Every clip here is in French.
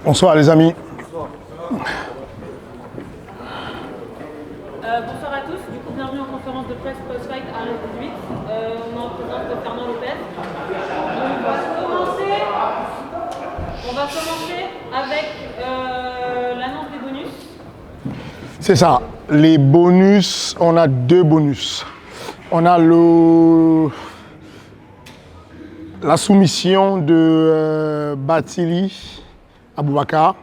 Bonsoir les amis. Bonsoir à tous, du coup bienvenue en conférence de presse post-fight à RS18. On est en présence de Fernand Lopez. On va commencer avec l'annonce des bonus. C'est ça, les bonus, on a deux bonus. On a la soumission de Bathily Aboubakar.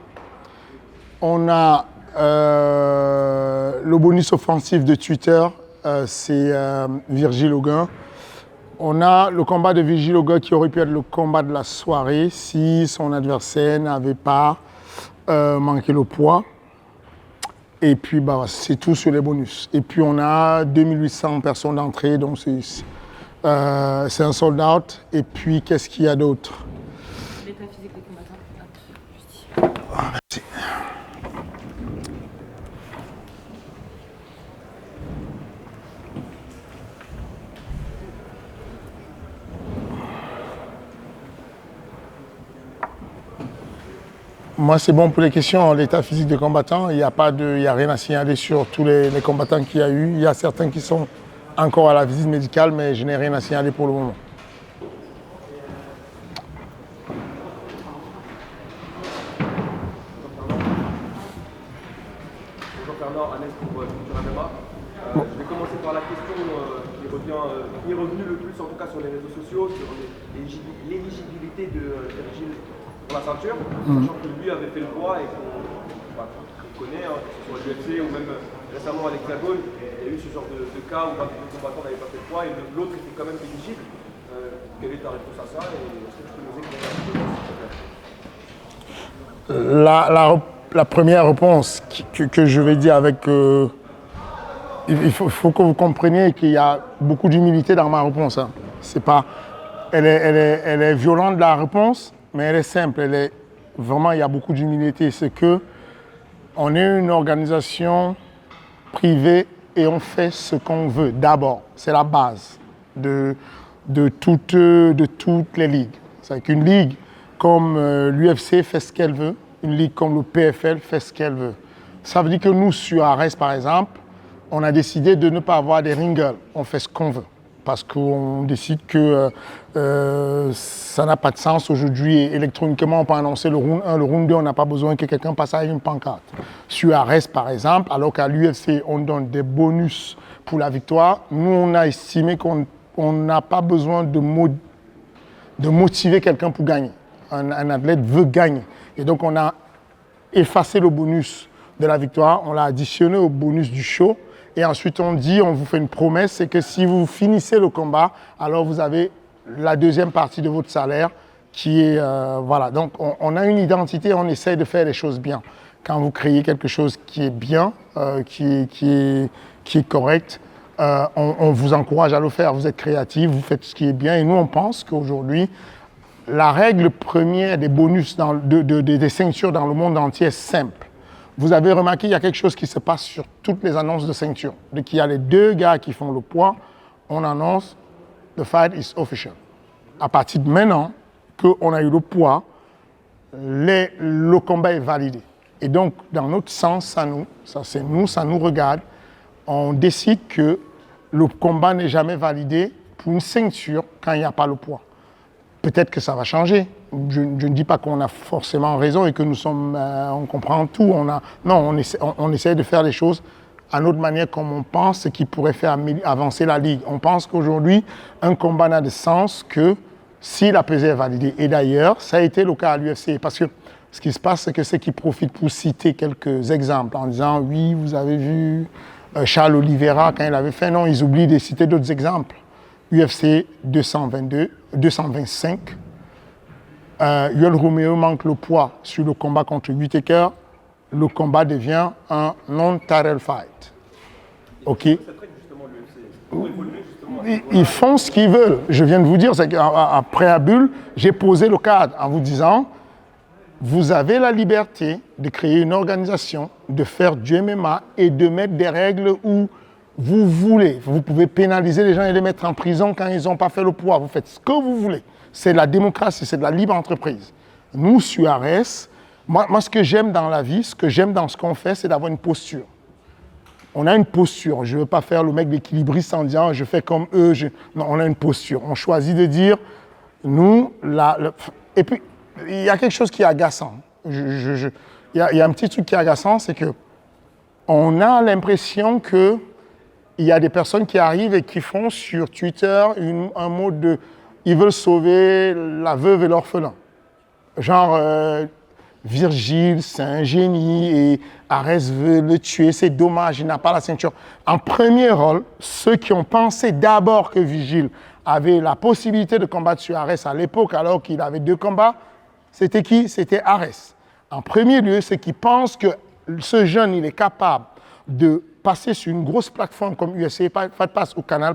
On a le bonus offensif de Twitter, c'est Virgile Auguin. On a le combat de Virgile Auguin qui aurait pu être le combat de la soirée si son adversaire n'avait pas manqué le poids. Et puis c'est tout sur les bonus. Et puis on a 2800 personnes d'entrée, donc c'est un sold out. Et puis qu'est-ce qu'il y a d'autre? L'état physique des combattants. Merci. Moi, c'est bon pour les questions. L'état physique des combattants, il n'y a rien à signaler sur tous les combattants qu'il y a eu. Il y a certains qui sont encore à la visite médicale, mais je n'ai rien à signaler pour le moment. Bonjour Fernand, Annès pour Culture MMA. Je vais commencer par la question qui est revenue le plus, en tout cas sur les réseaux sociaux, sur l'éligibilité de Virgile pour la ceinture, sachant que lui avait fait le poids et qu'on connaît, que ce soit l'UFC ou même récemment à l'Hexagone, il y a eu ce genre de cas où le combattant n'avait pas fait le poids et l'autre était quand même éligible. Quelle est ta réponse à ça et est-ce que tu peux nous éclairer un peu? La première réponse que je vais dire avec... il faut que vous compreniez qu'il y a beaucoup d'humilité dans ma réponse. Hein. C'est pas, elle est violente la réponse, mais elle est simple. Vraiment, il y a beaucoup d'humilité. C'est que on est une organisation privée et on fait ce qu'on veut. D'abord, c'est la base de toutes les ligues. C'est qu'une ligue comme l'UFC fait ce qu'elle veut, une ligue comme le PFL fait ce qu'elle veut. Ça veut dire que nous, sur Ares, par exemple, on a décidé de ne pas avoir des ring girls. On fait ce qu'on veut. Parce qu'on décide que ça n'a pas de sens aujourd'hui. Électroniquement, on peut annoncer le round 1, le round 2, on n'a pas besoin que quelqu'un passe avec une pancarte. Sur Ares, par exemple, alors qu'à l'UFC, on donne des bonus pour la victoire, nous, on a estimé qu'on n'a pas besoin de motiver quelqu'un pour gagner. Un athlète veut gagner. Et donc, on a effacé le bonus de la victoire, on l'a additionné au bonus du show. Et ensuite, on vous fait une promesse, c'est que si vous finissez le combat, alors vous avez la deuxième partie de votre salaire qui est... voilà, donc on a une identité, on essaye de faire les choses bien. Quand vous créez quelque chose qui est bien, qui est correct, on vous encourage à le faire. Vous êtes créatif, vous faites ce qui est bien. Et nous, on pense qu'aujourd'hui, la règle première des bonus, des ceintures dans le monde entier est simple. Vous avez remarqué, il y a quelque chose qui se passe sur toutes les annonces de ceinture. Dès qu'il y a les deux gars qui font le poids, on annonce « The fight is official ». À partir de maintenant qu'on a eu le poids, le combat est validé. Et donc, dans notre sens, ça nous regarde, on décide que le combat n'est jamais validé pour une ceinture quand il n'y a pas le poids. Peut-être que ça va changer. Je ne dis pas qu'on a forcément raison et que on comprend tout. On essaie de faire les choses à notre manière comme on pense, ce qui pourrait faire avancer la Ligue. On pense qu'aujourd'hui, un combat n'a de sens que si la pesée est validée. Et d'ailleurs, ça a été le cas à l'UFC. Parce que ce qui se passe, c'est que ceux qui profitent pour citer quelques exemples en disant « Oui, vous avez vu Charles Oliveira quand il avait fait ». Non, ils oublient de citer d'autres exemples. UFC 225. Yoel Romero manque le poids sur le combat contre Whittaker. Le combat devient un non-title fight. OK? Ils font ce qu'ils veulent. Je viens de vous dire, c'est qu'à préambule, j'ai posé le cadre en vous disant vous avez la liberté de créer une organisation, de faire du MMA et de mettre des règles où vous voulez. Vous pouvez pénaliser les gens et les mettre en prison quand ils n'ont pas fait le poids. Vous faites ce que vous voulez. C'est de la démocratie, c'est de la libre entreprise. Nous, sur Ares, Moi, ce que j'aime dans la vie, ce que j'aime dans ce qu'on fait, c'est d'avoir une posture. On a une posture. Je ne veux pas faire le mec d'équilibriste en disant je fais comme eux. Non, on a une posture. On choisit de dire, nous, et puis, il y a quelque chose qui est agaçant. Il y a un petit truc qui est agaçant, c'est que on a l'impression qu'il y a des personnes qui arrivent et qui font sur Twitter un mot de « ils veulent sauver la veuve et l'orphelin ». Genre, Virgile, c'est un génie et Arès veut le tuer, c'est dommage, il n'a pas la ceinture. En premier rôle, ceux qui ont pensé d'abord que Virgile avait la possibilité de combattre sur Arès à l'époque, alors qu'il avait 2 combats, c'était qui? C'était Arès. En premier lieu, ceux qui pensent que ce jeune, il est capable de passer sur une grosse plateforme comme UFC Fight Pass ou Canal+,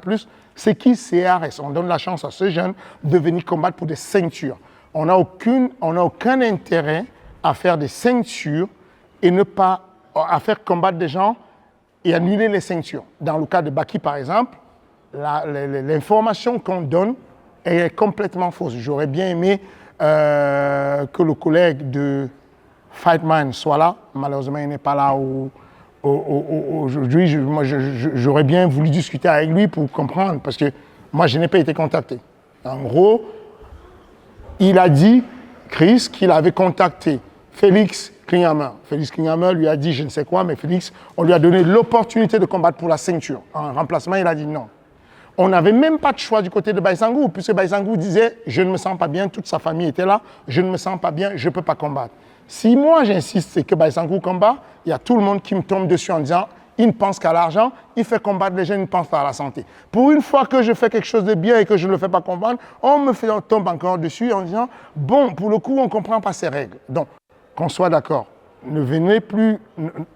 c'est qui? C'est Arès. On donne la chance à ce jeune de venir combattre pour des ceintures. On n'a aucun intérêt à faire des ceintures et ne pas à faire combattre des gens et annuler les ceintures. Dans le cas de Baki, par exemple, l'information qu'on donne est complètement fausse. J'aurais bien aimé que le collègue de Fightman soit là. Malheureusement, il n'est pas là aujourd'hui. J'aurais bien voulu discuter avec lui pour comprendre, parce que moi, je n'ai pas été contacté. En gros, il a dit, Chris, qu'il avait contacté Félix Klinghammer. Félix Klinghammer lui a dit je ne sais quoi, mais Félix, on lui a donné l'opportunité de combattre pour la ceinture. En remplacement, il a dit non. On n'avait même pas de choix du côté de Baïsangou, puisque Baïsangou disait je ne me sens pas bien, toute sa famille était là, je ne me sens pas bien, je ne peux pas combattre. Si moi j'insiste, c'est que Baïsangou combat, il y a tout le monde qui me tombe dessus en disant il ne pense qu'à l'argent, il fait combattre les gens, il ne pense pas à la santé. Pour une fois que je fais quelque chose de bien et que je ne le fais pas combattre, on tombe encore dessus en disant bon, pour le coup, on ne comprend pas ces règles. Donc, qu'on soit d'accord, ne venez plus,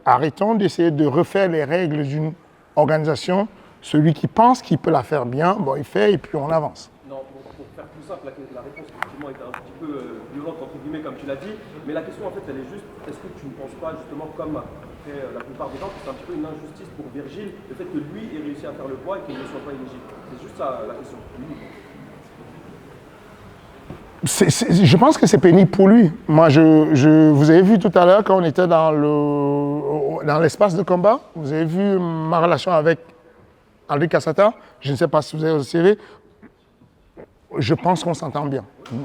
arrêtons d'essayer de refaire les règles d'une organisation. Celui qui pense qu'il peut la faire bien, bon, il fait et puis on avance. Non, pour faire plus simple, la réponse effectivement est un petit peu violente entre guillemets comme tu l'as dit, mais la question en fait elle est juste, est-ce que tu ne penses pas justement comme après la plupart des gens que c'est un petit peu une injustice pour Virgile, le fait que lui ait réussi à faire le poids et qu'il ne soit pas éligible? C'est juste ça la question. Je pense que c'est pénible pour lui. Moi, vous avez vu tout à l'heure quand on était dans l'espace de combat, vous avez vu ma relation avec Aldric Cassata, je ne sais pas si vous avez observé, je pense qu'on s'entend bien.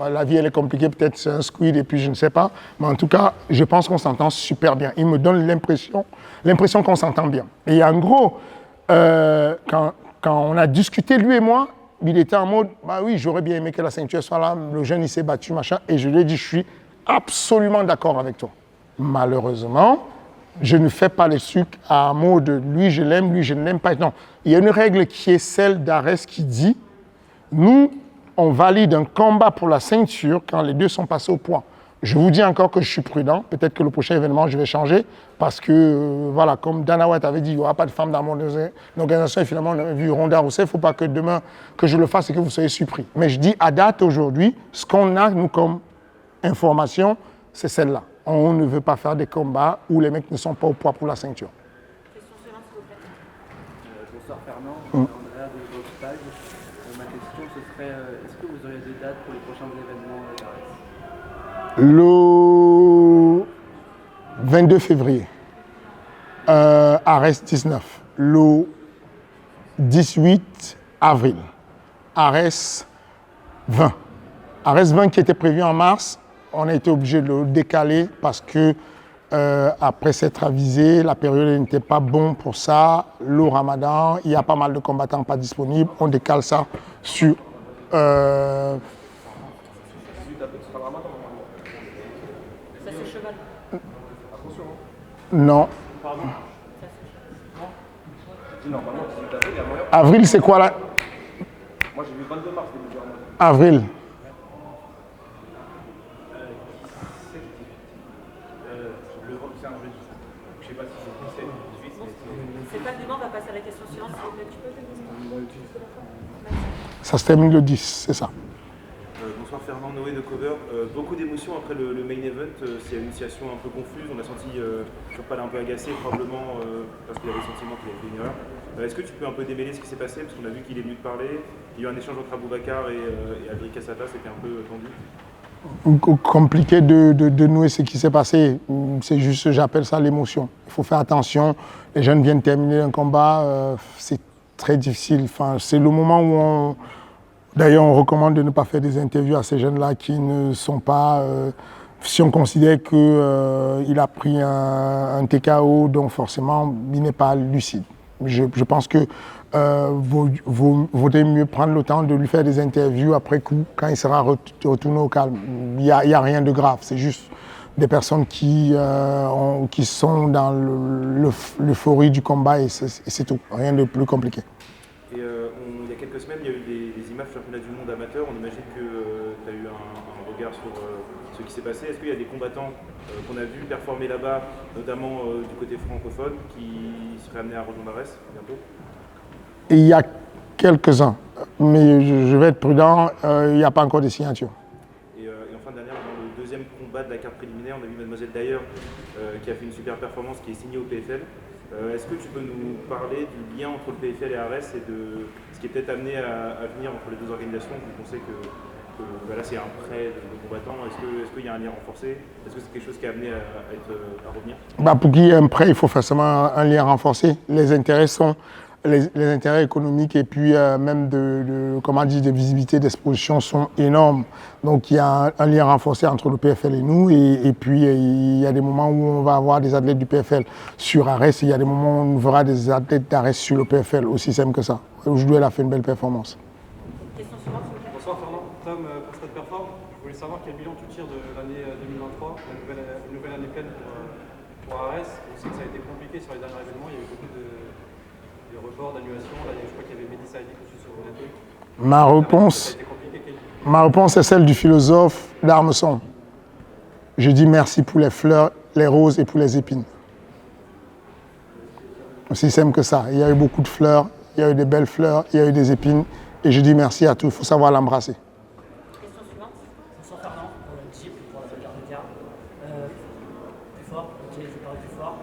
La vie, elle est compliquée, peut-être c'est un squid et puis je ne sais pas, mais en tout cas, je pense qu'on s'entend super bien. Il me donne l'impression qu'on s'entend bien. Et en gros, quand on a discuté, lui et moi, il était en mode, bah oui, j'aurais bien aimé que la ceinture soit là, le jeune, il s'est battu, machin, et je lui ai dit, je suis absolument d'accord avec toi. Malheureusement, je ne fais pas les trucs à mode lui je l'aime, lui je ne l'aime pas. Non, il y a une règle qui est celle d'Arès qui dit nous, on valide un combat pour la ceinture quand les deux sont passés au poids. Je vous dis encore que je suis prudent. Peut-être que le prochain événement, je vais changer parce que, voilà, comme Dana White avait dit, il n'y aura pas de femme dans mon organisation et finalement, on a vu Ronda Rousset. Il ne faut pas que demain, que je le fasse et que vous soyez surpris. Mais je dis à date aujourd'hui, ce qu'on a, nous, comme information, c'est celle-là. On ne veut pas faire des combats où les mecs ne sont pas au poids pour la ceinture. Question suivante, s'il vous plaît. Bonsoir Fernand, Andrea de Volkswagen. Ma question ce serait, est-ce que vous auriez des dates pour les prochains événements d'Arès? Le 22 février, Arès 19. Le 18 avril, Arès 20. Arès 20 qui était prévu en mars, on a été obligé de le décaler parce que après s'être avisé, la période n'était pas bonne pour ça. Le ramadan, il y a pas mal de combattants pas disponibles. On décale ça sur... Ça, c'est cheval. Non. Pardon. Normalement, 18 avril, il y a moyen. Avril, c'est quoi là? Moi, j'ai vu 22 mars début du ramadan. Avril. C'est pas le débat, on va passer à la question suivante. S'il vous plaît, tu peux Ça se termine le 10, c'est ça. Bonsoir Fernand, Noé de Cover. Beaucoup d'émotions après le main event. C'est une initiation un peu confuse. On a senti Turpal un peu agacé, probablement parce qu'il avait le sentiment qu'il avait fait une erreur. Est-ce que tu peux un peu démêler ce qui s'est passé? Parce qu'on a vu qu'il est venu te parler. Il y a eu un échange entre Aboubacar et Aldric Cassata, c'était un peu tendu. compliqué de nouer ce qui s'est passé. C'est juste, j'appelle ça l'émotion. Il faut faire attention. Les jeunes viennent terminer un combat, c'est très difficile. Enfin, c'est le moment où d'ailleurs, on recommande de ne pas faire des interviews à ces jeunes-là qui ne sont pas... si on considère qu'il a pris un TKO, donc forcément, il n'est pas lucide. Je pense que vaudrait mieux prendre le temps de lui faire des interviews après coup, quand il sera retourné au calme. Il n'y a rien de grave, c'est juste des personnes qui sont dans l'euphorie du combat et c'est tout, rien de plus compliqué. Et il y a quelques semaines, il y a eu des images du championnat du monde amateur. On imagine que tu as eu un regard sur ce qui s'est passé. Est-ce qu'il y a des combattants qu'on a vus performer là-bas, notamment du côté francophone, qui seraient amenés à rejoindre Arès bientôt? Il y a quelques-uns, mais je vais être prudent, il n'y a pas encore de signature. Et en fin de dernière, dans le deuxième combat de la carte préliminaire, on a vu Mademoiselle Dyer qui a fait une super performance, qui est signée au PFL. Est-ce que tu peux nous parler du lien entre le PFL et Arès et de ce qui est peut-être amené à venir entre les deux organisations? Vous pensez que là c'est un prêt de combattants. Est-ce qu'il y a un lien renforcé? Est-ce que c'est quelque chose qui est amené à revenir? Pour qu'il y ait un prêt, il faut forcément un lien renforcé. Les intérêts sont les intérêts économiques et puis même de visibilité, d'exposition sont énormes. Donc il y a un lien renforcé entre le PFL et nous et puis il y a des moments où on va avoir des athlètes du PFL sur Arès et il y a des moments où on verra des athlètes d'Arès sur le PFL, aussi simple que ça. Aujourd'hui, elle a fait une belle performance. Question suivante, s'il vous plaît. Bonsoir Fernand. Tom, pour cette performance, je voulais savoir quel bilan tu tires de l'année 2023, la nouvelle année pleine pour Arès. On sait que ça a été compliqué sur les derniers événements, il y a eu beaucoup de reports, d'annulations. Là, je crois qu'il y avait Mehdi Saïdi qui sur le truc. Ma réponse est celle du philosophe d'Armeson. Je dis merci pour les fleurs, les roses et pour les épines. Aussi simple que ça. Il y a eu beaucoup de fleurs, il y a eu des belles fleurs, il y a eu des épines. Et je dis merci à tous, il faut savoir l'embrasser. Question suivante. Bonsoir Fernand, Jeep pour la Bagarre. Plus fort, ok, je parle plus fort.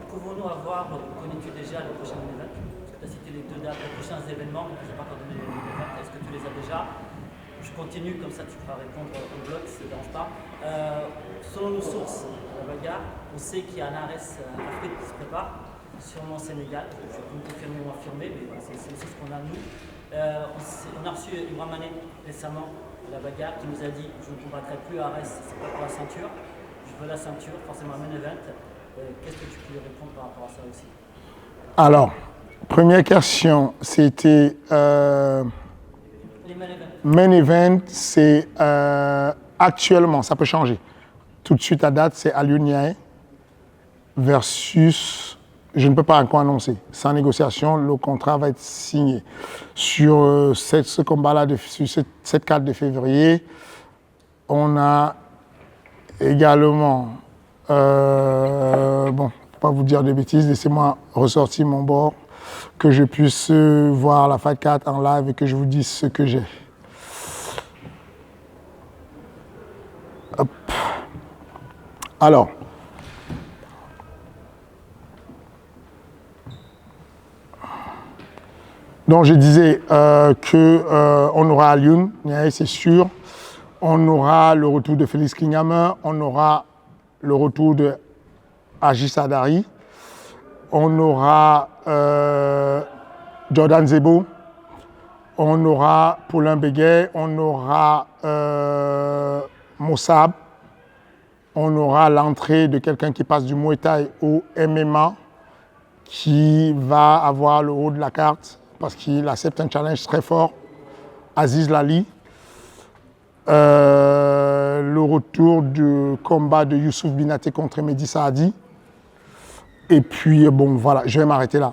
Pouvons-nous avoir, connais-tu déjà le prochain event? Parce que tu as cité les deux dates, les prochains événements, mais je n'ai pas encore donné les events. Est-ce que tu les as déjà? Je continue, comme ça tu pourras répondre au bloc si ça ne dérange pas. Selon nos sources, la Bagarre, on sait qu'il y a un Arès Afrique qui se prépare, sûrement au Sénégal. Je peux me confirmer ou affirmer, mais c'est une source qu'on a nous. On a reçu Ibrahim Mané récemment à la Bagarre qui nous a dit je ne combattrai plus à Arès, c'est pas pour la ceinture, je veux la ceinture, forcément un main event. Qu'est-ce que tu peux lui répondre par rapport à ça aussi? Alors, première question, c'était les main events. main event, c'est actuellement, ça peut changer. Tout de suite à date, c'est Aliou Ndiaye versus, je ne peux pas encore annoncer, sans négociation, le contrat va être signé. Sur ce combat-là, sur cette carte de février, on a également, bon, pour pas vous dire de bêtises, laissez-moi ressortir mon bord, que je puisse voir la Fight Card en live et que je vous dise ce que j'ai. Hop. Alors, donc je disais qu'on aura Aliou Ndiaye, c'est sûr. On aura le retour de Félix Kinghammer, on aura le retour de Agis Sadari, on aura Jordan Zebo, on aura Paulin Béguet, on aura Mossab, on aura l'entrée de quelqu'un qui passe du Muay Thai au MMA, qui va avoir le haut de la carte parce qu'il accepte un challenge très fort, Aziz Lali. Le retour du combat de Youssouf Binaté contre Mehdi Saadi. Et puis, bon, voilà, je vais m'arrêter là.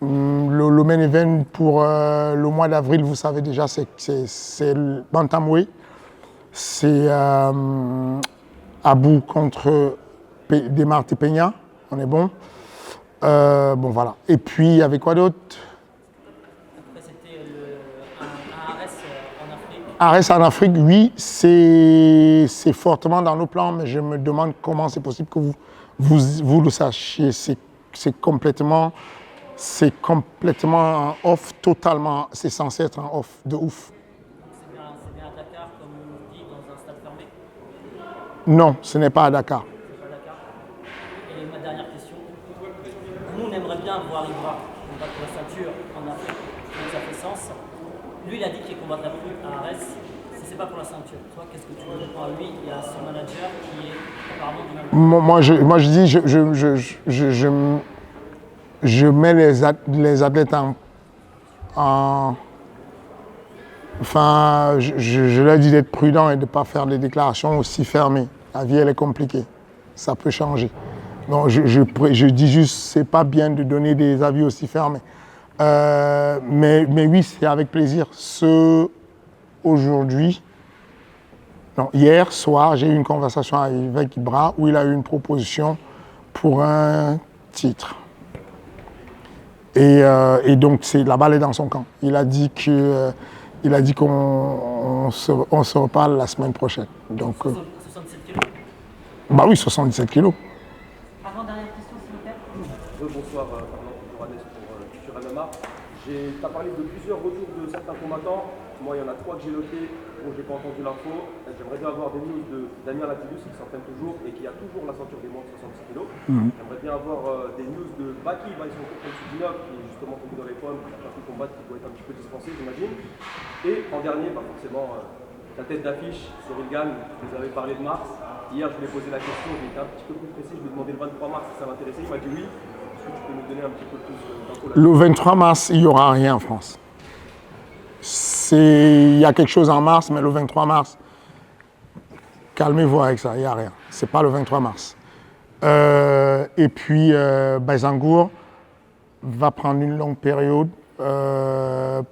Le main event pour le mois d'avril, vous savez déjà, c'est le Bantamweight. C'est Abou contre Demarte Peña. On est bon. Bon, voilà. Et puis, avec quoi d'autre? Arès en Afrique, oui, c'est fortement dans nos plans, mais je me demande comment c'est possible que vous le sachiez. C'est complètement en off, totalement, c'est censé être en off, de ouf. C'est bien à Dakar, comme on dit, dans un stade fermé. Non, ce n'est pas à Dakar. C'est pas Dakar. Et ma dernière question. Nous, on aimerait bien voir Ibra combattre pour la ceinture en Afrique, donc ça fait sens. Lui, il a dit qu'il combattrait plus à Arès si c'est pas pour la ceinture. Toi, qu'est-ce que tu réponds à lui et à son manager qui est apparemment du même. Moi, je dis, je mets les athlètes enfin, je leur dis d'être prudents et de ne pas faire des déclarations aussi fermées. La vie, elle est compliquée. Ça peut changer. Donc, je dis juste, c'est pas bien de donner des avis aussi fermés. Mais oui, c'est avec plaisir. Aujourd'hui, non, hier soir, j'ai eu une conversation avec Ibra où il a eu une proposition pour un titre. Et donc, la balle est dans son camp. Il a dit qu'on se reparle la semaine prochaine. Donc, 67 kilos. bah oui, 77 kilos. Avant-dernière question, s'il vous plaît. Bonsoir, Fernand Johannes pour Culture MMA. Tu as parlé de plusieurs retours de certains combattants. Moi, il y en a 3 que j'ai notés, dont je n'ai pas entendu l'info. J'aimerais bien avoir des news de Damien Lapillus, qui s'entraîne toujours et qui a toujours la ceinture des moins de 66 kg. J'aimerais bien avoir des news de Baki Bison contre Sudinov, qui est justement tombé dans les pommes, qui n'a pas pu combattre, qui doit être un petit peu dispensé, j'imagine. Et en dernier, forcément, la tête d'affiche, Cyril Gann, vous avez parlé de mars. Hier, je lui ai posé la question, j'ai été un petit peu plus précis, je lui ai demandé le 23 mars si ça m'intéressait. Il m'a dit oui. Est-ce que tu peux nous donner un petit peu plus d'infos là-dessus? Le 23 mars, il n'y aura rien en France. Il y a quelque chose en mars, mais le 23 mars, calmez-vous avec ça, il n'y a rien. Ce n'est pas le 23 mars. Et puis, Bazangour va prendre une longue période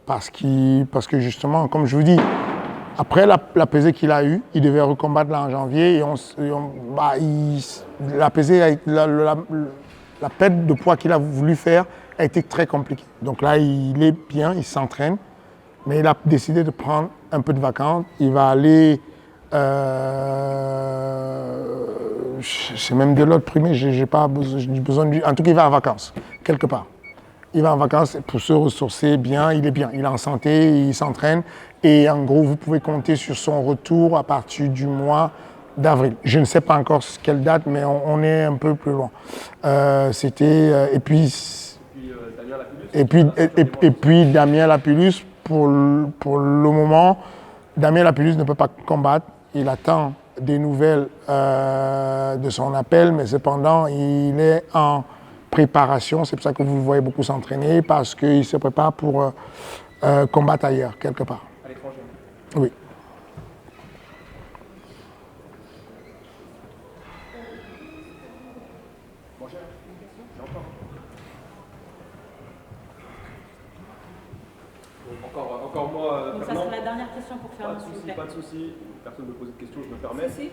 parce que justement, comme je vous dis, après la pesée qu'il a eue, il devait recombattre là en janvier et la pesée, la perte de poids qu'il a voulu faire a été très compliquée. Donc là, il est bien, il s'entraîne. Mais il a décidé de prendre un peu de vacances. Il va aller, c'est même de l'autre primé, j'ai pas besoin de. En tout cas, il va en vacances, quelque part. Il va en vacances pour se ressourcer bien, il est en santé, il s'entraîne. Et en gros, vous pouvez compter sur son retour à partir du mois d'avril. Je ne sais pas encore quelle date, mais on est un peu plus loin. Et puis Damien Lapillus. Pour le moment, Damien Lapillus ne peut pas combattre. Il attend des nouvelles de son appel, mais cependant, il est en préparation. C'est pour ça que vous le voyez beaucoup s'entraîner, parce qu'il se prépare pour combattre ailleurs, quelque part. À l'étranger. Oui. Encore moi, Donc ça Fernand. sera la dernière question pour faire Pas de souci, pas de souci. Personne ne me pose de questions, je me permets. Du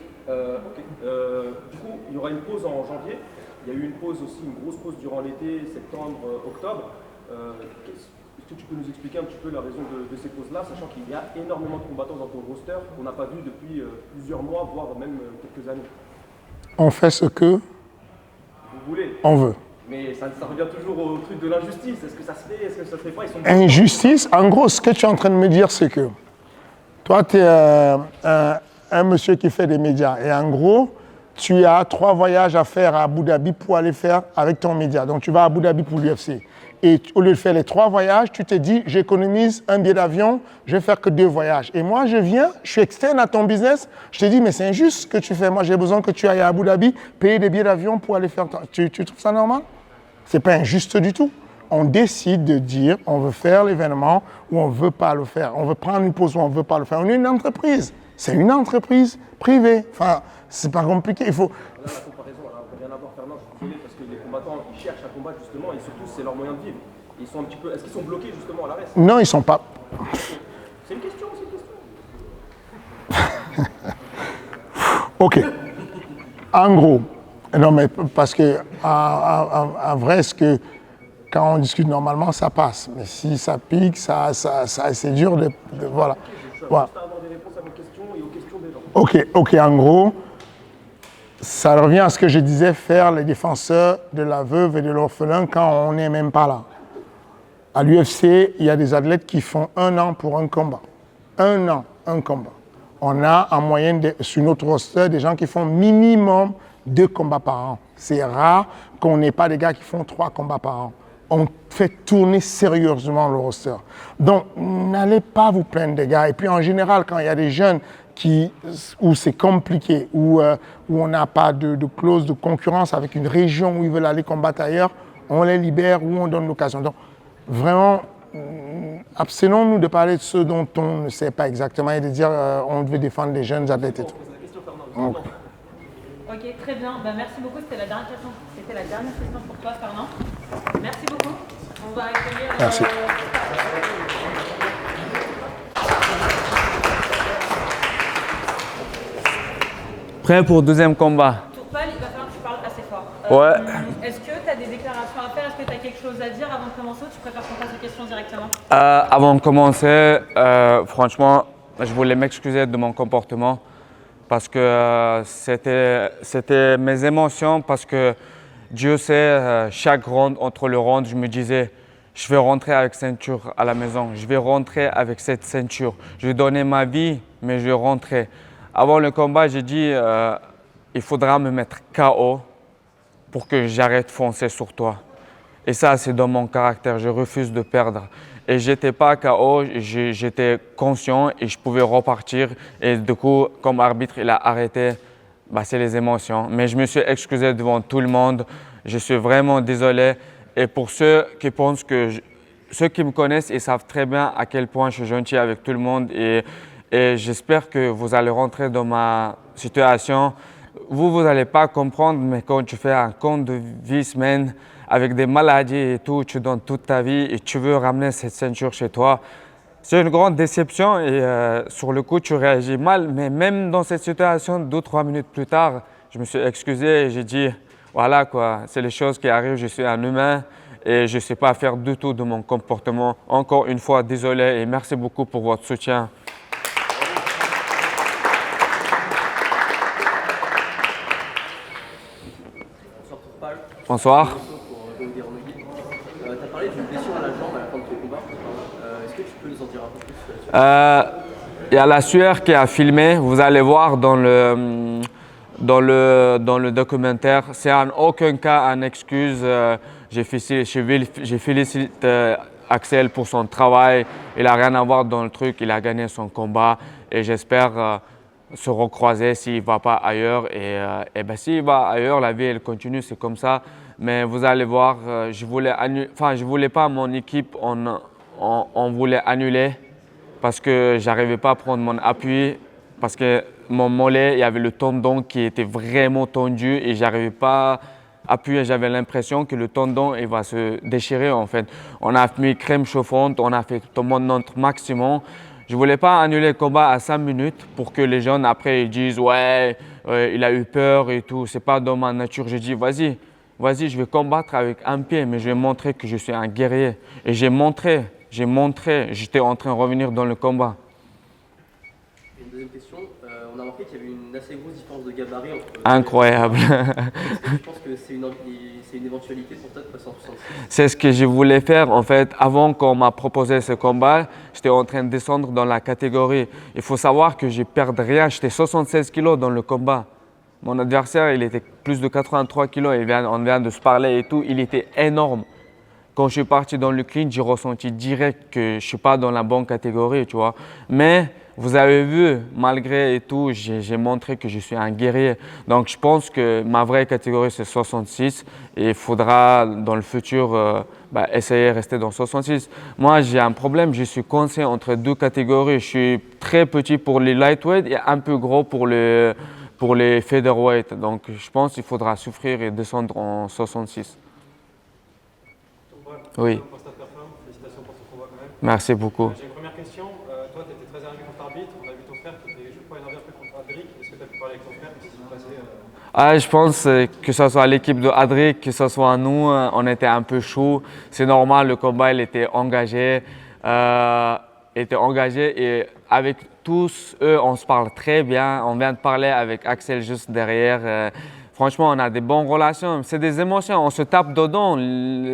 coup, il y aura une pause en janvier. Il y a eu une pause aussi, une grosse pause durant l'été, septembre, octobre. Est-ce que tu peux nous expliquer un petit peu la raison de ces pauses-là, sachant qu'il y a énormément de combattants dans ton roster qu'on n'a pas vu depuis plusieurs mois, voire même quelques années? On fait ce que Vous voulez, on veut. mais ça revient toujours au truc de l'injustice. Est-ce que ça se fait? Est-ce que ça se fait pas? Ils sont Injustice, en gros, ce que tu es en train de me dire, c'est que toi, tu es un monsieur qui fait des médias. Et en gros, tu as 3 voyages à faire à Abu Dhabi pour aller faire avec ton média. Donc, tu vas à Abu Dhabi pour l'UFC. Et au lieu de faire les 3 voyages, tu te dis, j'économise un billet d'avion, je vais faire que 2 voyages. Et moi, je viens, je suis externe à ton business, je te dis, mais c'est injuste ce que tu fais. Moi, j'ai besoin que tu ailles à Abu Dhabi, payer des billets d'avion pour aller faire... Tu trouves ça normal? C'est pas injuste du tout. On décide de dire, on veut faire l'événement ou on ne veut pas le faire. On veut prendre une pause ou on ne veut pas le faire. On est une entreprise. C'est une entreprise privée. Enfin, c'est pas compliqué. Il faut... Là, la comparaison, elle n'a rien à voir, Fernand, je suis désolé, parce que les combattants, ils cherchent à combattre justement, et surtout, c'est leur moyen de vivre. Ils sont un petit peu... Est-ce qu'ils sont bloqués justement à l'arrêt? Non, ils ne sont pas. C'est une question, c'est une question. OK. En gros, non, mais parce que, en vrai, ce que quand on discute normalement, ça passe. Mais si ça pique, c'est dur de voilà. Voilà. Juste à avoir des réponses à vos questions et aux questions des gens. OK, en gros, ça revient à ce que je disais, faire les défenseurs de la veuve et de l'orphelin quand on n'est même pas là. À l'UFC, il y a des athlètes qui font 1 an pour un combat. 1 an, un combat. On a en moyenne sur notre roster des gens qui font minimum 2 combats par an. C'est rare qu'on n'ait pas des gars qui font 3 combats par an. On fait tourner sérieusement le roster. Donc, n'allez pas vous plaindre des gars. Et puis, en général, quand il y a des jeunes où c'est compliqué, où on n'a pas de clause de concurrence avec une région où ils veulent aller combattre ailleurs, on les libère ou on donne l'occasion. Donc, vraiment, abstenons-nous de parler de ceux dont on ne sait pas exactement et de dire on veut défendre les jeunes athlètes et tout. Donc, Ok, très bien. Ben, merci beaucoup. C'était la dernière question. C'était la dernière question pour toi, Fernand. Merci beaucoup. On va accueillir. Merci. Prêt pour le deuxième combat. Tourpal, il va falloir que tu parles assez fort. Ouais. Est-ce que tu as des déclarations à faire? Est-ce que tu as quelque chose à dire avant de commencer ou tu préfères qu'on passe aux questions directement? Avant de commencer, franchement, je voulais m'excuser de mon comportement parce que c'était mes émotions, parce que Dieu sait, chaque round, entre le round, je me disais, je vais rentrer avec ceinture à la maison, je vais rentrer avec cette ceinture, je vais donner ma vie, mais je vais rentrer. Avant le combat, j'ai dit, il faudra me mettre KO pour que j'arrête de foncer sur toi. Et ça, c'est dans mon caractère, je refuse de perdre. Et je n'étais pas KO, j'étais conscient et je pouvais repartir. Et du coup, comme arbitre, il a arrêté, c'est les émotions. Mais je me suis excusé devant tout le monde, je suis vraiment désolé. Et pour ceux qui pensent ceux qui me connaissent, ils savent très bien à quel point je suis gentil avec tout le monde. Et j'espère que vous allez rentrer dans ma situation. Vous n'allez pas comprendre, mais quand tu fais un compte de vie semaine avec des maladies et tout, tu donnes toute ta vie et tu veux ramener cette ceinture chez toi, c'est une grande déception et sur le coup, tu réagis mal. Mais même dans cette situation, 2-3 minutes plus tard, je me suis excusé et j'ai dit, voilà quoi, c'est les choses qui arrivent, je suis un humain et je ne sais pas faire du tout de mon comportement. Encore une fois, désolé et merci beaucoup pour votre soutien. Bonsoir. Tu as parlé d'une blessure à la jambe à la fin de ton combat. Est-ce que tu peux nous en dire un peu plus là-dessus? Il y a la sueur qui a filmé, vous allez voir dans le documentaire. C'est en aucun cas une excuse. J'ai félicité Axel pour son travail. Il n'a rien à voir dans le truc, il a gagné son combat et j'espère se recroiser s'il ne va pas ailleurs. Et s'il va ailleurs, la vie elle continue, c'est comme ça. Mais vous allez voir, je voulais pas mon équipe, on voulait annuler parce que j'arrivais pas à prendre mon appui, parce que mon mollet, il y avait le tendon qui était vraiment tendu et j'arrivais pas à appuyer. J'avais l'impression que le tendon il va se déchirer en fait. On a mis crème chauffante, on a fait notre maximum. Je ne voulais pas annuler le combat à 5 minutes pour que les gens après ils disent ouais, il a eu peur et tout. C'est pas dans ma nature. J'ai dit vas-y, je vais combattre avec un pied, mais je vais montrer que je suis un guerrier. Et j'ai montré, j'étais en train de revenir dans le combat. Une deuxième question, on a remarqué qu'il y avait une assez grosse différence de gabarit entre... Incroyable. Est-ce que tu penses que c'est une éventualité pour toi de passer en 66? C'est ce que je voulais faire en fait. Avant qu'on m'a proposé ce combat, j'étais en train de descendre dans la catégorie. Il faut savoir que je ne perds rien. J'étais 76 kilos dans le combat. Mon adversaire, il était plus de 83 kilos. On vient de se parler et tout. Il était énorme. Quand je suis parti dans le clinch, j'ai ressenti direct que je ne suis pas dans la bonne catégorie, tu vois. Mais vous avez vu, malgré et tout, j'ai montré que je suis un guerrier. Donc je pense que ma vraie catégorie, c'est 66 et il faudra dans le futur essayer de rester dans 66. Moi, j'ai un problème, je suis coincé entre deux catégories. Je suis très petit pour les lightweight et un peu gros pour les featherweight. Donc je pense qu'il faudra souffrir et descendre en 66. Oui. Félicitations pour ce combat quand même. Merci beaucoup. J'ai une première question. Toi, tu étais très énervé contre l'arbitre. On a vu ton frère qui était, je crois, énervé un peu contre Adric. Est-ce que tu as pu parler avec ton frère? Qu'est-ce qui s'est passé? Je pense que ce soit l'équipe de Adric, que ce soit nous, on était un peu chaud. C'est normal, le combat il était engagé. Et avec tous eux, on se parle très bien. On vient de parler avec Axel juste derrière. Franchement, on a des bonnes relations. C'est des émotions. On se tape dedans.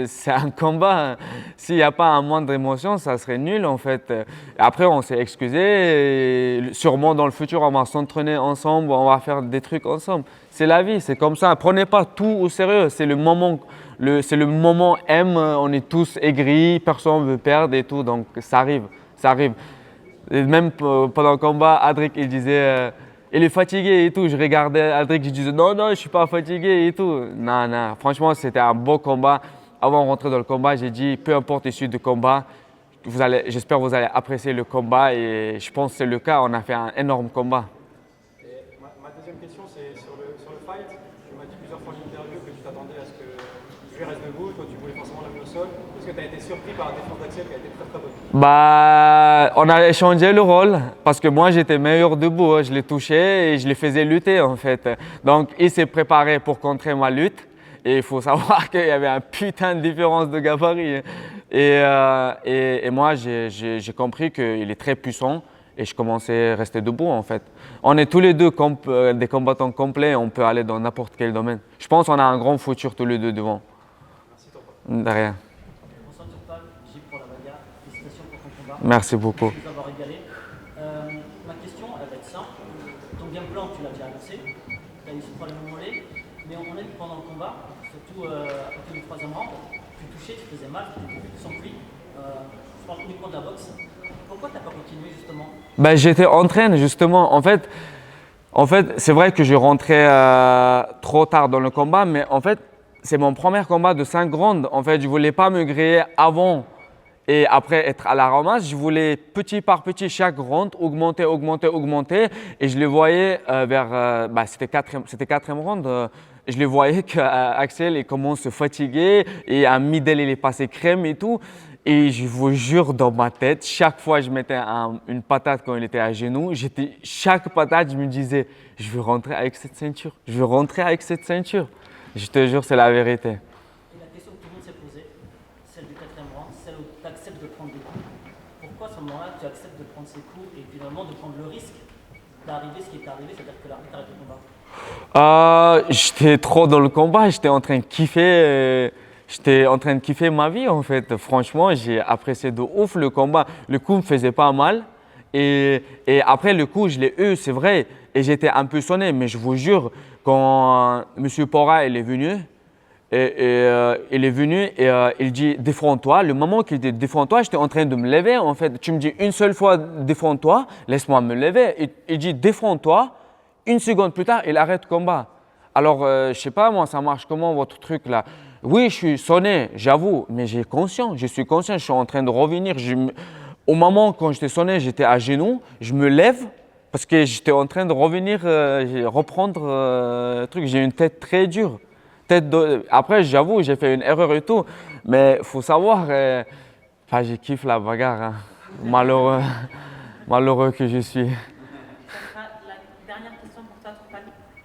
C'est un combat. S'il n'y a pas un moindre émotion, ça serait nul en fait. Après, on s'est excusé. Et sûrement dans le futur, on va s'entraîner ensemble. On va faire des trucs ensemble. C'est la vie. C'est comme ça. Prenez pas tout au sérieux. C'est le moment M. On est tous aigris. Personne ne veut perdre et tout. Donc ça arrive. Ça arrive. Et même pendant le combat, Adric, il disait. Il est fatigué et tout. Je regardais Adric, je disais non, je ne suis pas fatigué et tout. Non. Franchement, c'était un beau combat. Avant de rentrer dans le combat, j'ai dit peu importe l'issue du combat, j'espère que vous allez apprécier le combat et je pense que c'est le cas. On a fait un énorme combat. Et ma deuxième question, c'est sur le fight. Tu m'as dit plusieurs fois en interview que tu t'attendais à ce que je reste debout. Toi, tu voulais forcément la au sol. Est-ce que tu as été surpris par la défense d'Axel qui a été très bonne? On a échangé le rôle parce que moi j'étais meilleur debout, je l'ai touché et je le faisais lutter en fait. Donc il s'est préparé pour contrer ma lutte et il faut savoir qu'il y avait un putain de différence de gabarit. Et moi j'ai compris qu'il est très puissant et je commençais à rester debout en fait. On est tous les deux des combattants complets, on peut aller dans n'importe quel domaine. Je pense qu'on a un grand futur tous les deux devant. Merci Turpal. De rien. Bonsoir Turpal, J pour la bagarre. Félicitations pour ton combat. Merci beaucoup. Merci de nous avoir régalé. Ma question, elle va être simple. Ton game plan, tu l'as déjà annoncé. Tu as eu ce problème au mollet. Mais on a vu pendant le combat, surtout à partir du troisième round, tu touchais, tu faisais mal, tu étais plus sans pluie. Je parle uniquement de la boxe. Pourquoi tu n'as pas continué justement? J'étais en train justement. En fait, c'est vrai que je rentrais trop tard dans le combat, mais en fait, c'est mon premier combat de 5 rounds. En fait, je ne voulais pas me griller avant et après être à la ramasse. Je voulais petit par petit, chaque round, augmenter. Et je le voyais c'était quatrième round. Je le voyais qu'Axel commence à se fatiguer et à middle, il est passé crème et tout. Et je vous jure, dans ma tête, chaque fois que je mettais une patate quand il était à genoux, chaque patate, je me disais, je veux rentrer avec cette ceinture. Je te jure, c'est la vérité. Et la question que tout le monde s'est posée, celle du quatrième round, celle où tu acceptes de prendre des coups. Pourquoi à ce moment-là, tu acceptes de prendre ces coups et finalement de prendre le risque d'arriver ce qui est arrivé, c'est-à-dire que l'arbitre arrête le combat? J'étais trop dans le combat, j'étais en train de kiffer. J'étais en train de kiffer ma vie en fait. Franchement, j'ai apprécié de ouf le combat. Le coup me faisait pas mal. Et après le coup, je l'ai eu, c'est vrai. Et j'étais un peu sonné. Mais je vous jure, quand M. Pora il est venu, il dit défends-toi. Le moment qu'il dit défends-toi, j'étais en train de me lever en fait. Tu me dis une seule fois défends-toi, laisse-moi me lever. Il dit défends-toi. Une seconde plus tard, il arrête le combat. Alors, je sais pas moi, ça marche comment votre truc là? Oui, je suis sonné, j'avoue, mais je suis conscient, je suis en train de revenir. Au moment quand j'étais sonné, j'étais à genoux, je me lève parce que j'étais en train de revenir, reprendre le truc. J'ai une tête très dure. Après, j'avoue, j'ai fait une erreur et tout, mais il faut savoir, je kiffe la bagarre, hein. Malheureux que je suis. Ça sera la dernière question pour toi,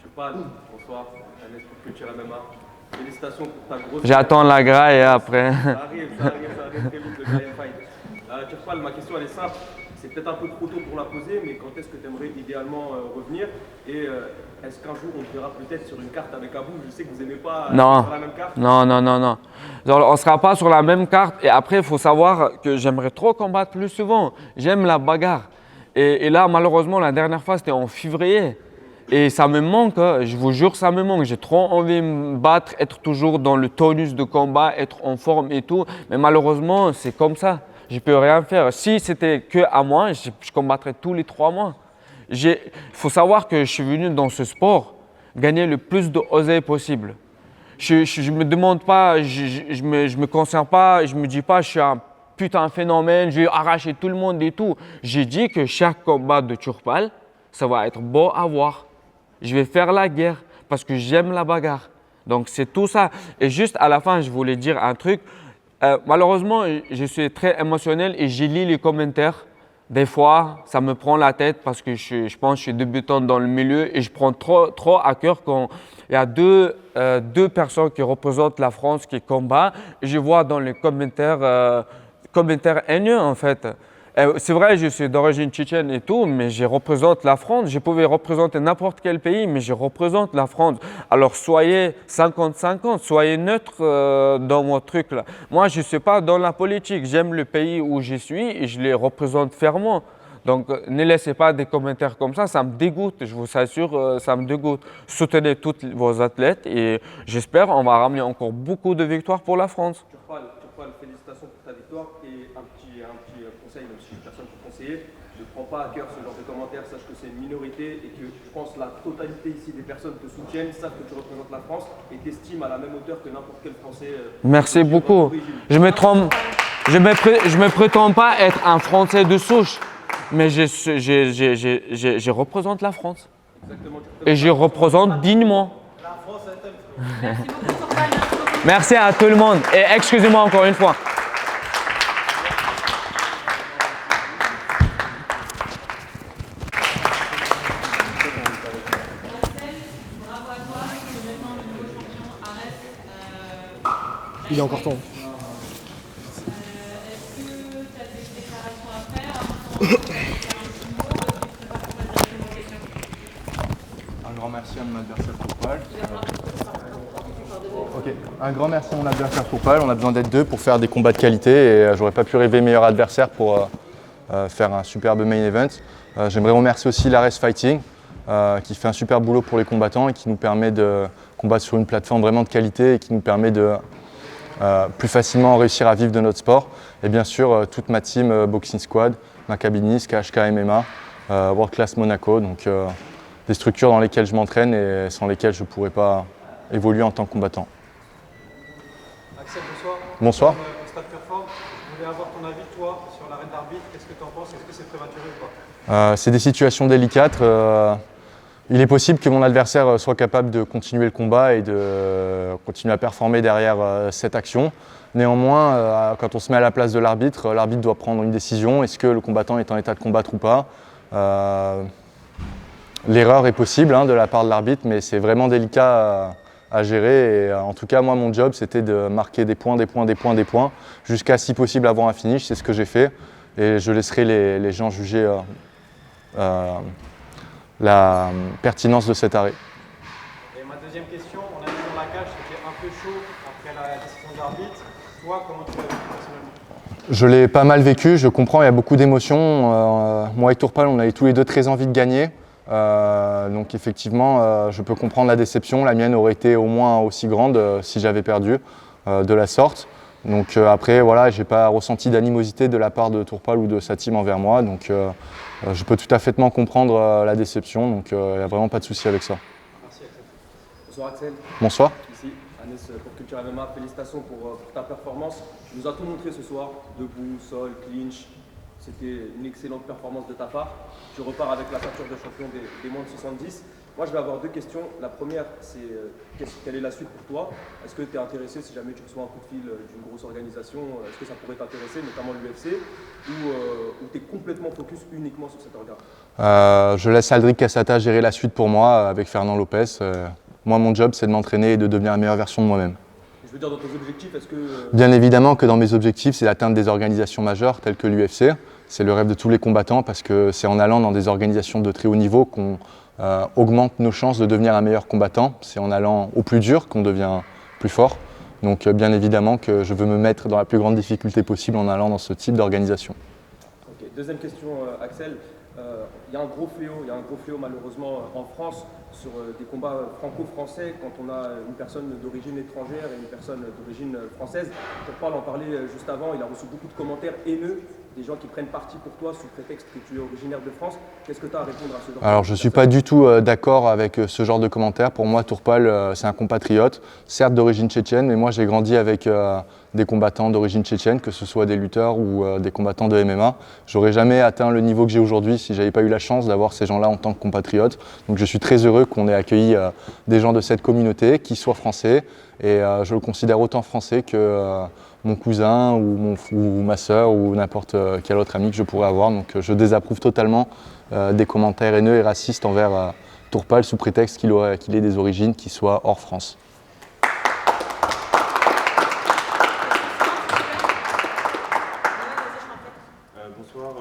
Turpal. Bonsoir, Ernest pour Culture MMA. Félicitations pour ta grosse. J'attends la graille après. Ça arrive très vite le Giant Fight. Turpal, ma question elle est simple. C'est peut-être un peu trop tôt pour la poser, mais quand est-ce que tu aimerais idéalement revenir? Et est-ce qu'un jour on te verra peut-être sur une carte avec Abou? Je sais que vous n'aimez pas sur la même carte. Non. Alors, on ne sera pas sur la même carte. Et après, il faut savoir que j'aimerais trop combattre plus souvent. J'aime la bagarre. Et là, malheureusement, la dernière fois, c'était en février. Et ça me manque, hein. Je vous jure, ça me manque. J'ai trop envie de me battre, être toujours dans le tonus de combat, être en forme et tout. Mais malheureusement, c'est comme ça. Je ne peux rien faire. Si c'était que à moi, je combattrais tous les 3 mois. Il faut savoir que je suis venu dans ce sport gagner le plus de oseille possible. Je ne me demande pas, je me concentre pas, je ne me dis pas je suis un putain phénomène, je vais arracher tout le monde et tout. J'ai dit que chaque combat de Turpal, ça va être beau à voir. Je vais faire la guerre parce que j'aime la bagarre. Donc c'est tout ça. Et juste à la fin, je voulais dire un truc. Malheureusement, je suis très émotionnel et je lis les commentaires. Des fois, ça me prend la tête parce que je pense que je suis débutant dans le milieu et je prends trop à cœur quand il y a deux personnes qui représentent la France qui combattent. Je vois dans les commentaires haineux en fait. C'est vrai, je suis d'origine tchétchène et tout, mais je représente la France. Je pouvais représenter n'importe quel pays, mais je représente la France. Alors soyez 50-50, soyez neutre dans mon truc là. Moi, je ne suis pas dans la politique. J'aime le pays où je suis et je les représente fermement. Donc, ne laissez pas des commentaires comme ça me dégoûte, je vous assure, ça me dégoûte. Soutenez tous vos athlètes et j'espère qu'on va ramener encore beaucoup de victoires pour la France. Turpal, félicitations pour ta victoire et un petit conseil, même si je suis personne pour conseiller, ne prends pas à cœur ce genre de commentaires, sache que c'est une minorité et que je pense la totalité ici des personnes te soutiennent, savent que tu représentes la France et t'estiment à la même hauteur que n'importe quel Français. Merci beaucoup. Je me prétends pas être un Français de souche. Mais je représente la France. Exactement. Et je représente dignement. La France est un Merci beaucoup, Turpal. Merci beaucoup. Merci à tout le monde. Et excusez-moi encore une fois. Bravo à toi. C'est maintenant le nouveau champion Arès. Il est encore temps. Est-ce que tu as des déclarations à faire Un grand merci à mon adversaire Turpal. Un grand merci à mon adversaire Turpal. On a besoin d'être deux pour faire des combats de qualité et j'aurais pas pu rêver meilleur adversaire pour faire un superbe main event. J'aimerais remercier aussi l'Ares Fighting qui fait un super boulot pour les combattants et qui nous permet de combattre sur une plateforme vraiment de qualité et qui nous permet de plus facilement réussir à vivre de notre sport. Et bien sûr, toute ma team Boxing Squad, Macabinis, KHK MMA, World Class Monaco, donc des structures dans lesquelles je m'entraîne et sans lesquelles je ne pourrais pas évoluer en tant que combattant. Axel, bonsoir. Bonsoir. Au Stade Perform, je voulais avoir ton avis, toi, sur l'arrêt d'arbitre. Qu'est-ce que tu en penses? Est-ce que c'est prématuré ou pas? C'est des situations délicates. Il est possible que mon adversaire soit capable de continuer le combat et de continuer à performer derrière cette action. Néanmoins, quand on se met à la place de l'arbitre, l'arbitre doit prendre une décision. Est-ce que le combattant est en état de combattre ou pas? L'erreur est possible de la part de l'arbitre, mais c'est vraiment délicat à gérer. Et, en tout cas, moi, mon job, c'était de marquer des points, jusqu'à si possible avoir un finish. C'est ce que j'ai fait. Et je laisserai les gens juger la pertinence de cet arrêt. Et ma deuxième question, on a vu dans la cage, c'était un peu chaud après la décision de l'arbitre. Toi, comment tu l'as vécu personnellement? Je l'ai pas mal vécu, je comprends, il y a beaucoup d'émotions. Moi et Turpal, on avait tous les deux très envie de gagner. Donc effectivement, je peux comprendre la déception. La mienne aurait été au moins aussi grande si j'avais perdu de la sorte. Donc après, voilà, j'ai pas ressenti d'animosité de la part de Turpal ou de sa team envers moi. Donc je peux tout à fait comprendre la déception. Donc il n'y a vraiment pas de souci avec ça. Merci Axel. Bonsoir Axel. Bonsoir. Ici, Agnès pour Culture MMA, félicitations pour ta performance. Tu nous as tout montré ce soir, debout, sol, clinch. C'était une excellente performance de ta part. Tu repars avec la ceinture de champion des moins de 70. Moi, je vais avoir deux questions. La première, c'est quelle est la suite pour toi? Est-ce que tu es intéressé, si jamais tu reçois un coup de fil d'une grosse organisation, est-ce que ça pourrait t'intéresser, notamment l'UFC, ou tu es complètement focus uniquement sur cet organe? Je laisse Aldric Cassata gérer la suite pour moi avec Fernand Lopez. Moi, mon job, c'est de m'entraîner et de devenir la meilleure version de moi-même. Je veux dire, dans tes objectifs, est-ce que… Bien évidemment que dans mes objectifs, c'est d'atteindre des organisations majeures telles que l'UFC. C'est le rêve de tous les combattants parce que c'est en allant dans des organisations de très haut niveau qu'on augmente nos chances de devenir un meilleur combattant. C'est en allant au plus dur qu'on devient plus fort. Donc bien évidemment que je veux me mettre dans la plus grande difficulté possible en allant dans ce type d'organisation. Ok. Deuxième question, Axel. Il y a un gros fléau malheureusement en France sur des combats franco-français quand on a une personne d'origine étrangère et une personne d'origine française. Turpal en parlait juste avant, il a reçu beaucoup de commentaires haineux, des gens qui prennent parti pour toi sous prétexte que tu es originaire de France. Qu'est-ce que tu as à répondre à ce genre Alors je ne suis pas du tout d'accord avec ce genre de commentaires. Pour moi, Turpal, c'est un compatriote, certes d'origine tchétchène, mais moi j'ai grandi avec des combattants d'origine tchétchène, que ce soit des lutteurs ou des combattants de MMA. J'aurais jamais atteint le niveau que j'ai aujourd'hui si j'avais pas eu la chance d'avoir ces gens-là en tant que compatriotes. Donc je suis très heureux qu'on ait accueilli des gens de cette communauté qui soient français et je le considère autant français que mon cousin ou ma sœur ou n'importe quel autre ami que je pourrais avoir. Donc je désapprouve totalement des commentaires haineux et racistes envers Turpal sous prétexte qu'il ait des origines qui soient hors France. Bonsoir,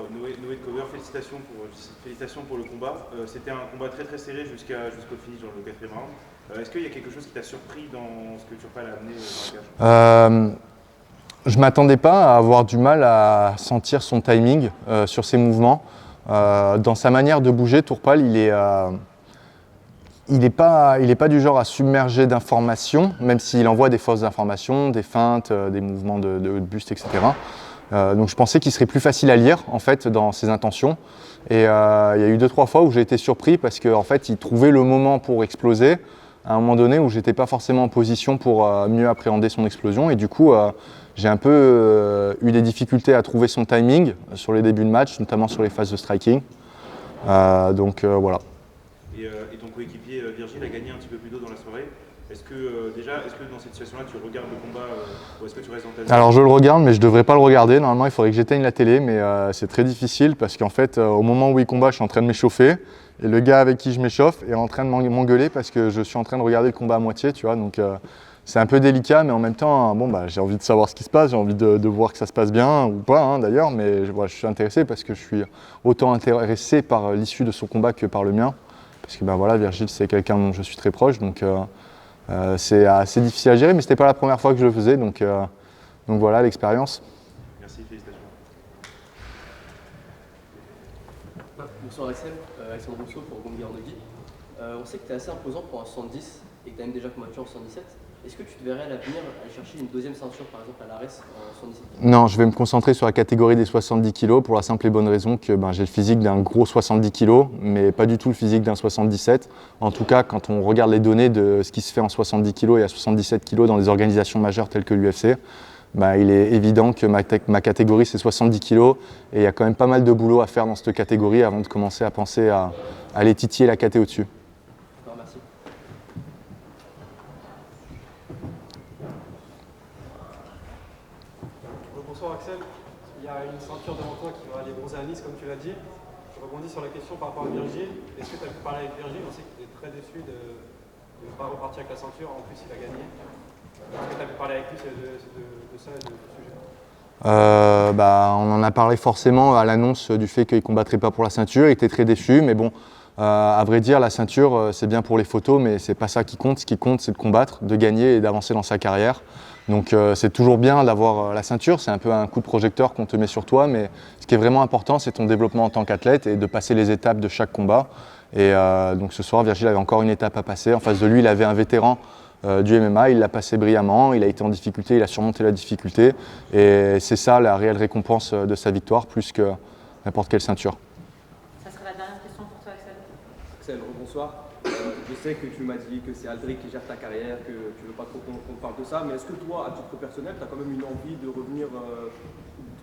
C'était un combat très serré jusqu'au finish dans le 4e round. Est-ce qu'il y a quelque chose qui t'a surpris dans ce que Turpal a amené dans la cage? Je ne m'attendais pas à avoir du mal à sentir son timing sur ses mouvements. Dans sa manière de bouger, Turpal, il n'est pas du genre à submerger d'informations, même s'il envoie des fausses informations, des feintes, des mouvements de buste, etc. Donc je pensais qu'il serait plus facile à lire en fait dans ses intentions. Et il y a eu 2-3 fois où j'ai été surpris parce qu'en fait il trouvait le moment pour exploser à un moment donné où j'étais pas forcément en position pour mieux appréhender son explosion. Et du coup j'ai un peu eu des difficultés à trouver son timing sur les débuts de match, notamment sur les phases de striking. Donc voilà. Et ton coéquipier Virgile a gagné un petit peu plus tôt dans la soirée. Est-ce que dans cette situation-là, tu regardes le combat ou est-ce que tu restes dans ta zone? Alors je le regarde, mais je ne devrais pas le regarder. Normalement, il faudrait que j'éteigne la télé, mais c'est très difficile parce qu'en fait, au moment où il combat, je suis en train de m'échauffer. Et le gars avec qui je m'échauffe est en train de m'engueuler parce que je suis en train de regarder le combat à moitié, tu vois. Donc c'est un peu délicat, mais en même temps, j'ai envie de savoir ce qui se passe, j'ai envie de voir que ça se passe bien ou pas, hein, d'ailleurs. Mais je suis intéressé parce que je suis autant intéressé par l'issue de son combat que par le mien. Parce que Virgile, c'est quelqu'un dont je suis très proche, donc c'est assez difficile à gérer, mais ce n'était pas la première fois que je le faisais, donc voilà l'expérience. Merci, félicitations. Bonsoir Axel, Alexandre Rousseau pour Gombi Arnogui. On sait que tu es assez imposant pour un 70 et que tu as même déjà combattu en 77. Est-ce que tu te verrais à l'avenir aller chercher une deuxième ceinture par exemple à l'ARES en 77 kg? Non, je vais me concentrer sur la catégorie des 70 kg pour la simple et bonne raison que j'ai le physique d'un gros 70 kg, mais pas du tout le physique d'un 77. En tout cas, quand on regarde les données de ce qui se fait en 70 kg et à 77 kg dans les organisations majeures telles que l'UFC, il est évident que ma catégorie c'est 70 kg et il y a quand même pas mal de boulot à faire dans cette catégorie avant de commencer à penser à aller titiller la caté au-dessus. Merci. Bonsoir Axel, il y a une ceinture devant toi qui va aller bronzer à Nice comme tu l'as dit. Je rebondis sur la question par rapport à Virgile. Est-ce que tu as pu parler avec Virgile? On sait qu'il est très déçu de ne pas repartir avec la ceinture, en plus il a gagné. Est-ce que tu as pu parler avec lui de ça et de ce sujet? On en a parlé forcément à l'annonce du fait qu'il ne combattrait pas pour la ceinture, il était très déçu, mais bon, à vrai dire, la ceinture c'est bien pour les photos, mais c'est pas ça qui compte. Ce qui compte c'est de combattre, de gagner et d'avancer dans sa carrière. Donc c'est toujours bien d'avoir la ceinture, c'est un peu un coup de projecteur qu'on te met sur toi, mais ce qui est vraiment important c'est ton développement en tant qu'athlète et de passer les étapes de chaque combat. Et donc ce soir, Virgile avait encore une étape à passer. En face de lui, il avait un vétéran du MMA, il l'a passé brillamment, il a été en difficulté, il a surmonté la difficulté. Et c'est ça la réelle récompense de sa victoire, plus que n'importe quelle ceinture. Ça sera la dernière question pour toi, Axel. Axel, bonsoir. Je sais que tu m'as dit que c'est Aldric qui gère ta carrière, que tu ne veux pas trop qu'on parle de ça, mais est-ce que toi, à titre personnel, tu as quand même une envie de revenir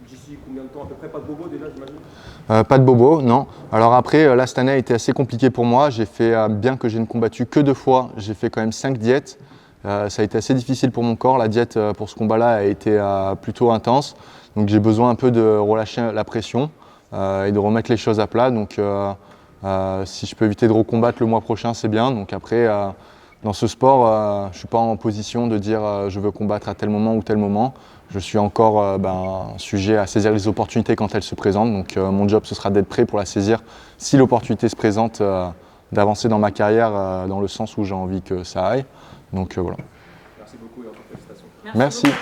d'ici combien de temps? À peu près pas de bobo déjà, j'imagine? Pas de bobo, non. Alors après, là cette année a été assez compliquée pour moi. J'ai fait, bien que je n'ai combattu que 2 fois, j'ai fait quand même 5 diètes. Ça a été assez difficile pour mon corps. La diète pour ce combat-là a été plutôt intense. Donc j'ai besoin un peu de relâcher la pression et de remettre les choses à plat. Donc si je peux éviter de recombattre le mois prochain, c'est bien. Donc après, dans ce sport, je ne suis pas en position de dire je veux combattre à tel moment ou tel moment. Je suis encore sujet à saisir les opportunités quand elles se présentent. Donc mon job, ce sera d'être prêt pour la saisir si l'opportunité se présente, d'avancer dans ma carrière dans le sens où j'ai envie que ça aille. Donc voilà. Merci beaucoup et encore félicitations. Merci. Beaucoup.